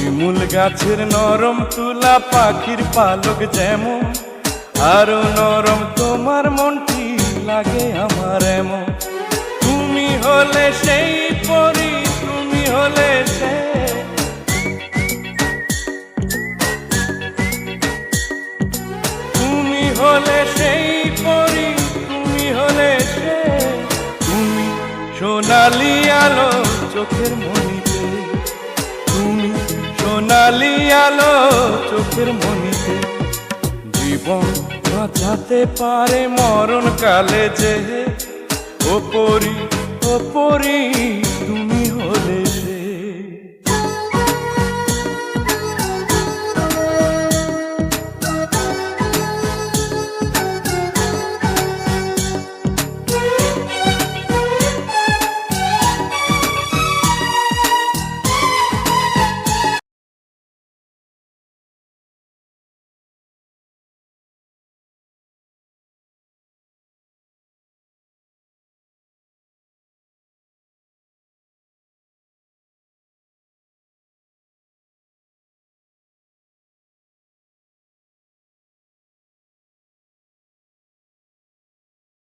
শিমুল গাছের নরম তুলা পাখির পালক যেমন, আরো নরম তোমার মনটি লাগে আমার এমন। তুমি হলে সেই পরি, তুমি হলে সে, তুমি হলে সেই পরি, তুমি হলে সে। তুমি সোনালি আলো চোখের মনিতে, তুমি সোনালি আলো চোখের মনিতে। জীবন বাঁচাতে পারে মরণ কালে যে, ও পরি, ও পরি তুমি